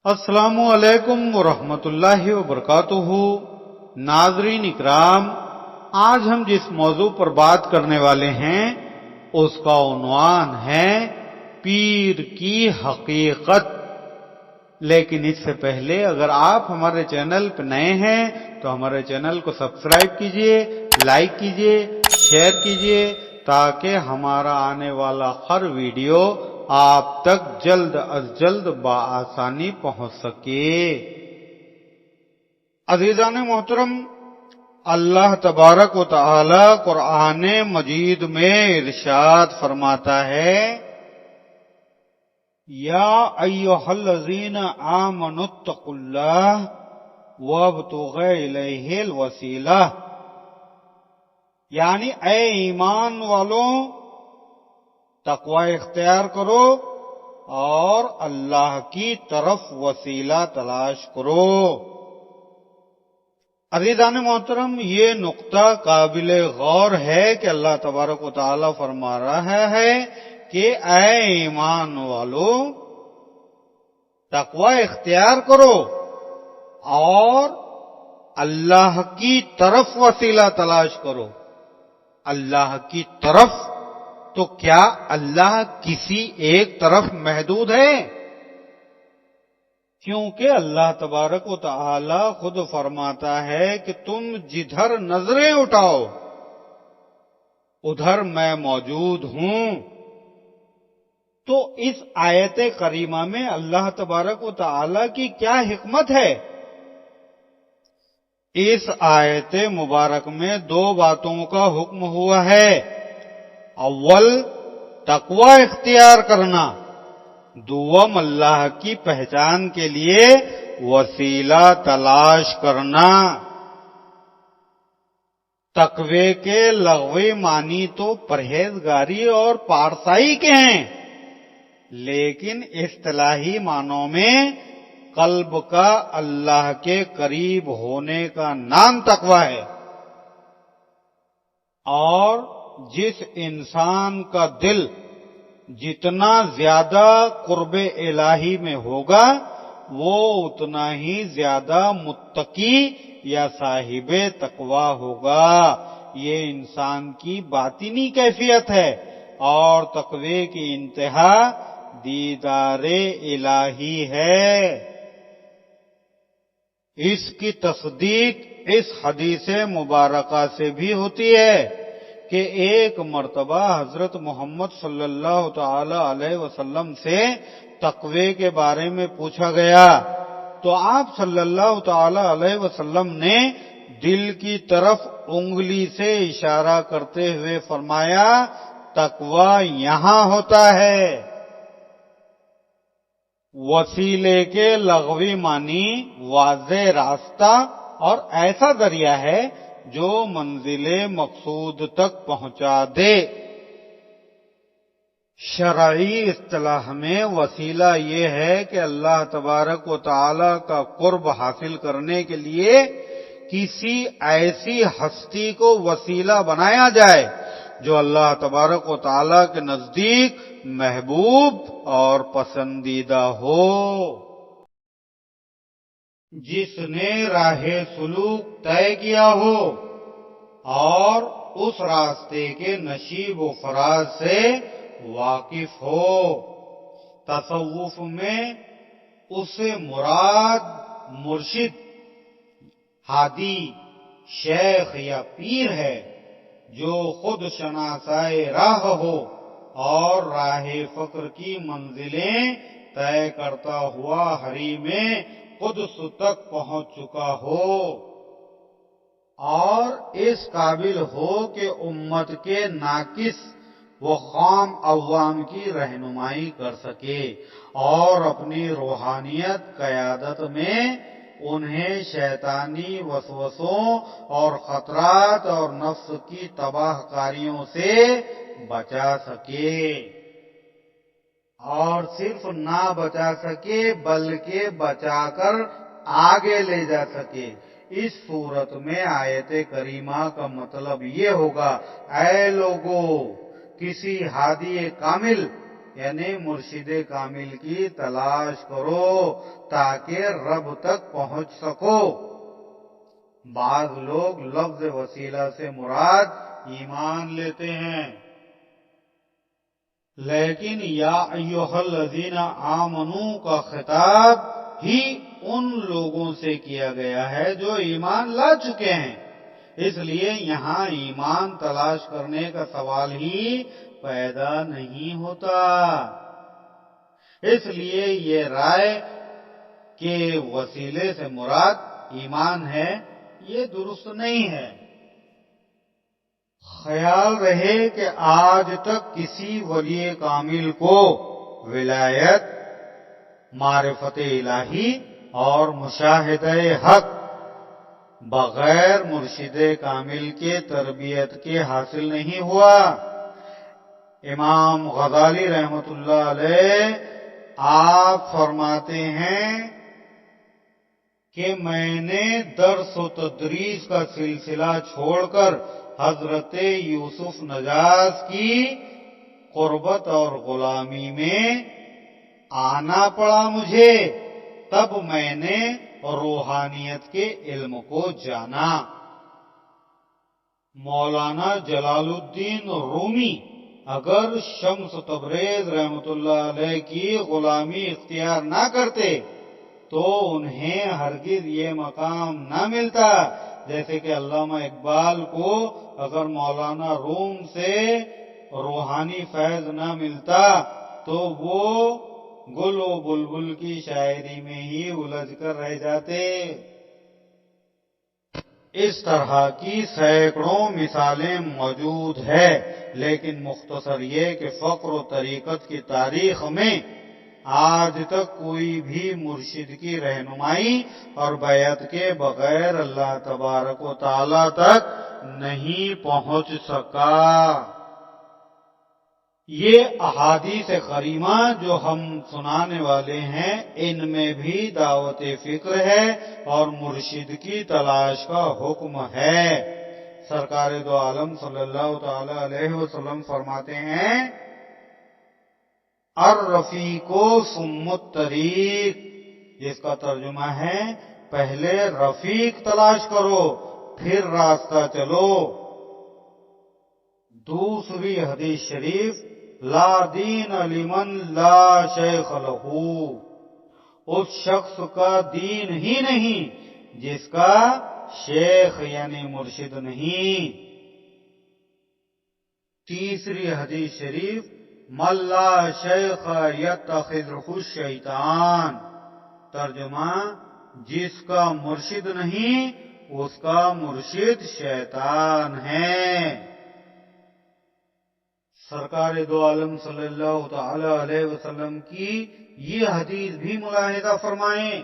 السلام علیکم ورحمۃ اللہ وبرکاتہ۔ ناظرین اکرام، آج ہم جس موضوع پر بات کرنے والے ہیں اس کا عنوان ہے پیر کی حقیقت۔ لیکن اس سے پہلے اگر آپ ہمارے چینل پہ نئے ہیں تو ہمارے چینل کو سبسکرائب کیجئے، لائک کیجئے، شیئر کیجئے تاکہ ہمارا آنے والا ہر ویڈیو آپ تک جلد از جلد بآسانی پہنچ سکے۔ عزیزان محترم، اللہ تبارک و تعالی قرآن مجید میں ارشاد فرماتا ہے، یا ایھا الذین آمنوا اتقوا اللہ وابتغوا الیہ الوسیلہ، یعنی اے ایمان والوں تقوی اختیار کرو اور اللہ کی طرف وسیلہ تلاش کرو۔ عزیزان محترم، یہ نقطہ قابل غور ہے کہ اللہ تبارک و تعالی فرما رہا ہے کہ اے ایمان والو تقوی اختیار کرو اور اللہ کی طرف وسیلہ تلاش کرو۔ اللہ کی طرف تو کیا اللہ کسی ایک طرف محدود ہے؟ کیونکہ اللہ تبارک و تعالی خود فرماتا ہے کہ تم جدھر نظریں اٹھاؤ ادھر میں موجود ہوں۔ تو اس آیت کریمہ میں اللہ تبارک و تعالی کی کیا حکمت ہے؟ اس آیت مبارک میں دو باتوں کا حکم ہوا ہے۔ اول تقوی اختیار کرنا، دوم اللہ کی پہچان کے لیے وسیلہ تلاش کرنا۔ تقوی کے لغوی معنی تو پرہیزگاری اور پارسائی کے ہیں، لیکن اصطلاحی معنوں میں قلب کا اللہ کے قریب ہونے کا نام تقوی ہے۔ اور جس انسان کا دل جتنا زیادہ قرب الہی میں ہوگا وہ اتنا ہی زیادہ متقی یا صاحب تقوی ہوگا۔ یہ انسان کی باطنی کیفیت ہے اور تقوی کی انتہا دیدار الہی ہے۔ اس کی تصدیق اس حدیث مبارکہ سے بھی ہوتی ہے کہ ایک مرتبہ حضرت محمد صلی اللہ تعالی علیہ وسلم سے تقوی کے بارے میں پوچھا گیا تو آپ صلی اللہ تعالی علیہ وسلم نے دل کی طرف انگلی سے اشارہ کرتے ہوئے فرمایا، تقوی یہاں ہوتا ہے۔ وسیلے کے لغوی معنی واضح راستہ اور ایسا ذریعہ ہے جو منزل مقصود تک پہنچا دے۔ شرعی اصطلاح میں وسیلہ یہ ہے کہ اللہ تبارک و تعالی کا قرب حاصل کرنے کے لیے کسی ایسی ہستی کو وسیلہ بنایا جائے جو اللہ تبارک و تعالی کے نزدیک محبوب اور پسندیدہ ہو۔ جس نے راہ سلوک طے کیا ہو اور اس راستے کے نشیب و فراز سے واقف ہو۔ تصوف میں اس سے مراد مرشد، ہادی، شیخ یا پیر ہے جو خود شناسائے راہ ہو اور راہ فقر کی منزلیں طے کرتا ہوا حریم قدس تک پہنچ چکا ہو اور اس قابل ہو کہ امت کے ناقص و خام عوام کی رہنمائی کر سکے اور اپنی روحانیت قیادت میں انہیں شیطانی وسوسوں اور خطرات اور نفس کی تباہ کاریوں سے بچا سکے، اور صرف نہ بچا سکے بلکہ بچا کر آگے لے جا سکے۔ اس صورت میں آیت کریمہ کا مطلب یہ ہوگا، اے لوگو، کسی ہادی کامل یعنی مرشد کامل کی تلاش کرو تاکہ رب تک پہنچ سکو۔ بعض لوگ لفظ وسیلہ سے مراد ایمان لیتے ہیں، لیکن یا ایھا الذین آمنوا کا خطاب ہی ان لوگوں سے کیا گیا ہے جو ایمان لا چکے ہیں، اس لیے یہاں ایمان تلاش کرنے کا سوال ہی پیدا نہیں ہوتا۔ اس لیے یہ رائے کہ وسیلے سے مراد ایمان ہے، یہ درست نہیں ہے۔ خیال رہے کہ آج تک کسی ولی کامل کو ولایت، معرفت الہی اور مشاہدہ حق بغیر مرشد کامل کے تربیت کے حاصل نہیں ہوا۔ امام غزالی رحمۃ اللہ علیہ آپ فرماتے ہیں کہ میں نے درس و تدریس کا سلسلہ چھوڑ کر حضرت یوسف نجاز کی قربت اور غلامی میں آنا پڑا مجھے، تب میں نے روحانیت کے علم کو جانا۔ مولانا جلال الدین رومی اگر شمس تبریز رحمۃ اللہ علیہ کی غلامی اختیار نہ کرتے تو انہیں ہرگز یہ مقام نہ ملتا، جیسے کہ علامہ اقبال کو اگر مولانا روم سے روحانی فیض نہ ملتا تو وہ گل و بلبل کی شاعری میں ہی الجھ کر رہ جاتے۔ اس طرح کی سینکڑوں مثالیں موجود ہیں، لیکن مختصر یہ کہ فقر و طریقت کی تاریخ میں آج تک کوئی بھی مرشد کی رہنمائی اور بیعت کے بغیر اللہ تبارک و تعالی تک نہیں پہنچ سکا۔ یہ احادیث کریمہ جو ہم سنانے والے ہیں، ان میں بھی دعوت فکر ہے اور مرشد کی تلاش کا حکم ہے۔ سرکار دو عالم صلی اللہ تعالی علیہ وسلم فرماتے ہیں، الرفیق ثم الطریق، جس کا ترجمہ ہے پہلے رفیق تلاش کرو پھر راستہ چلو۔ دوسری حدیث شریف، لا دین لمن لا شیخ لہ، اس شخص کا دین ہی نہیں جس کا شیخ یعنی مرشد نہیں۔ تیسری حدیث شریف، من لا شیخ یتخذہ الشیطان، ترجمہ جس کا مرشد نہیں اس کا مرشد شیطان ہے۔ سرکار دو عالم صلی اللہ تعالی علیہ وسلم کی یہ حدیث بھی ملاحظہ فرمائیں،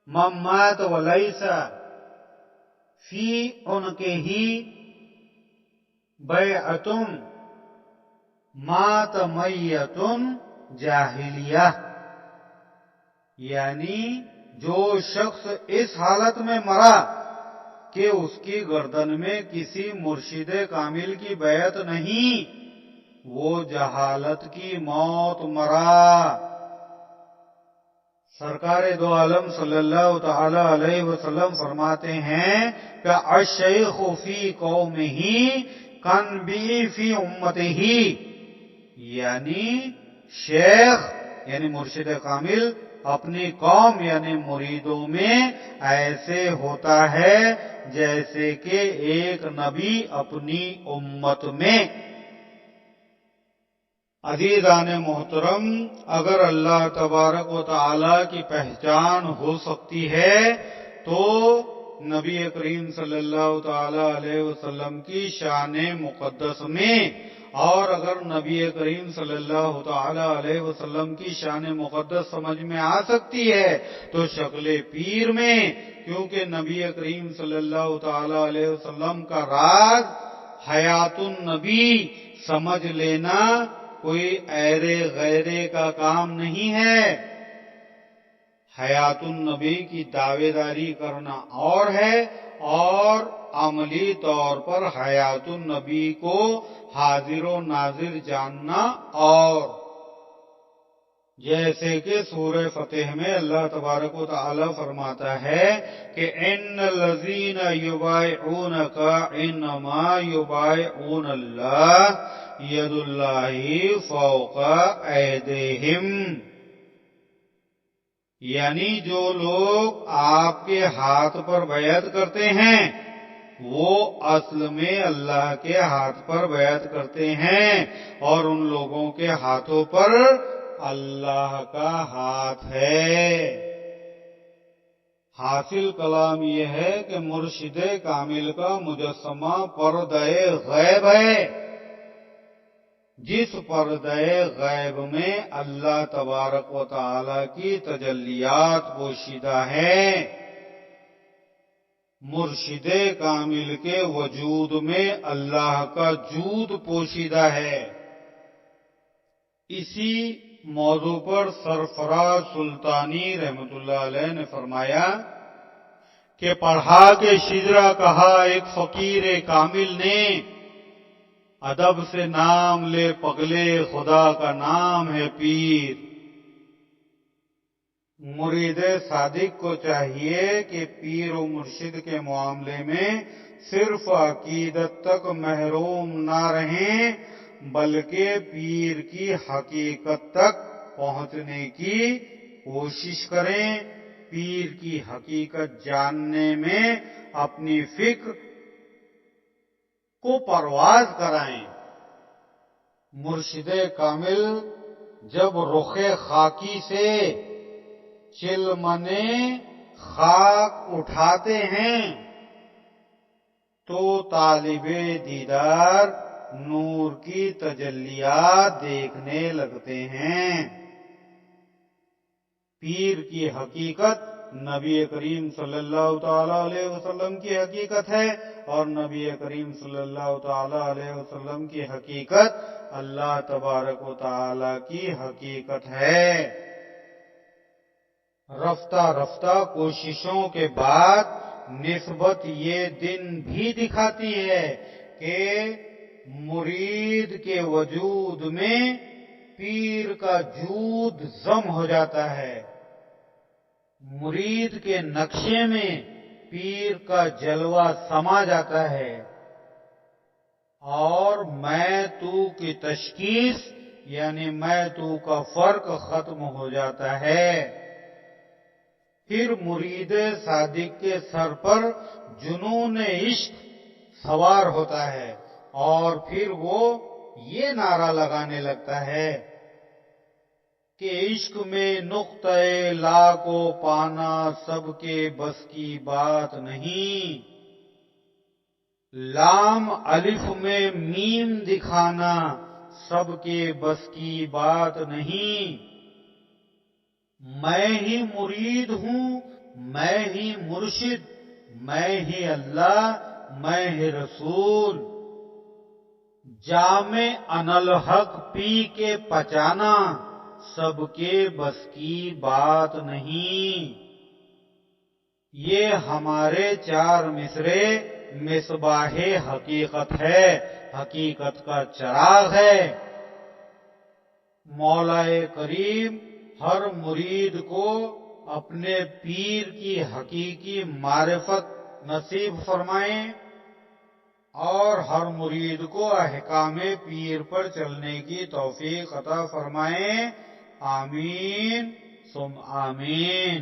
من مات ولیس فی عنقہ بیعۃ مات میت جاہلیہ، یعنی جو شخص اس حالت میں مرا کہ اس کی گردن میں کسی مرشد کامل کی بیعت نہیں، وہ جہالت کی موت مرا۔ سرکار دو عالم صلی اللہ تعالی علیہ وسلم فرماتے ہیں کہ الشیخ فی قومہ کانبی فی امتہ، یعنی شیخ یعنی مرشد کامل اپنی قوم یعنی مریدوں میں ایسے ہوتا ہے جیسے کہ ایک نبی اپنی امت میں۔ عزیزان محترم، اگر اللہ تبارک و تعالی کی پہچان ہو سکتی ہے تو نبی کریم صلی اللہ تعالی علیہ وسلم کی شان مقدس میں، اور اگر نبی کریم صلی اللہ تعالی علیہ وسلم کی شان مقدس سمجھ میں آ سکتی ہے تو شکل پیر میں، کیونکہ نبی کریم صلی اللہ تعالی علیہ وسلم کا راز حیات النبی سمجھ لینا کوئی ایرے غیرے کا کام نہیں ہے۔ حیات النبی کی دعوے داری کرنا اور ہے، اور عملی طور پر حیات النبی کو حاضر و ناظر جاننا اور، جیسے کہ سورہ فتح میں اللہ تبارک و تعالی فرماتا ہے کہ ان الذین یبایعونک انما یبایعون اللہ ید اللہ فوق ایدیہم، یعنی جو لوگ آپ کے ہاتھ پر بیعت کرتے ہیں وہ اصل میں اللہ کے ہاتھ پر بیعت کرتے ہیں، اور ان لوگوں کے ہاتھوں پر اللہ کا ہاتھ ہے۔ حاصل کلام یہ ہے کہ مرشد کامل کا مجسمہ پردہ غیب ہے، جس پردہ غیب میں اللہ تبارک و تعالی کی تجلیات پوشیدہ ہیں۔ مرشد کامل کے وجود میں اللہ کا جود پوشیدہ ہے۔ اسی موضوع پر سرفراز سلطانی رحمت اللہ علیہ نے فرمایا کہ پڑھا کے شجرا کہا ایک فقیر کامل نے، ادب سے نام لے پگلے خدا کا نام ہے پیر۔ مرید صادق کو چاہیے کہ پیر و مرشد کے معاملے میں صرف عقیدت تک محروم نہ رہیں، بلکہ پیر کی حقیقت تک پہنچنے کی کوشش کریں، پیر کی حقیقت جاننے میں اپنی فکر کو پرواز کرائیں۔ مرشد کامل جب رخ خاکی سے چلمنے خاک اٹھاتے ہیں تو طالب دیدار نور کی تجلیات دیکھنے لگتے ہیں۔ پیر کی حقیقت نبی کریم صلی اللہ تعالی علیہ وسلم کی حقیقت ہے، اور نبی کریم صلی اللہ تعالی علیہ وسلم کی حقیقت اللہ تبارک و تعالی کی حقیقت ہے۔ رفتہ رفتہ کوششوں کے بعد نسبت یہ دن بھی دکھاتی ہے کہ مرید کے وجود میں پیر کا جود ضم ہو جاتا ہے، مرید کے نقشے میں پیر کا جلوہ سما جاتا ہے، اور میں تو کی تشخیص یعنی میں تو کا فرق ختم ہو جاتا ہے۔ پھر مرید صادق کے سر پر جنون عشق سوار ہوتا ہے، اور پھر وہ یہ نعرہ لگانے لگتا ہے کہ عشق میں نقطہ لا کو پانا سب کے بس کی بات نہیں، لام الف میں میم دکھانا سب کے بس کی بات نہیں، میں ہی مرید ہوں، میں ہی مرشد، میں ہی اللہ، میں ہی رسول، جام انالحق پی کے پچانا سب کے بس کی بات نہیں۔ یہ ہمارے چار مصرے مصباح حقیقت ہے، حقیقت کا چراغ ہے۔ مولا کریم ہر مرید کو اپنے پیر کی حقیقی معرفت نصیب فرمائیں، اور ہر مرید کو احکام پیر پر چلنے کی توفیق عطا فرمائیں۔ آمین ثم آمین۔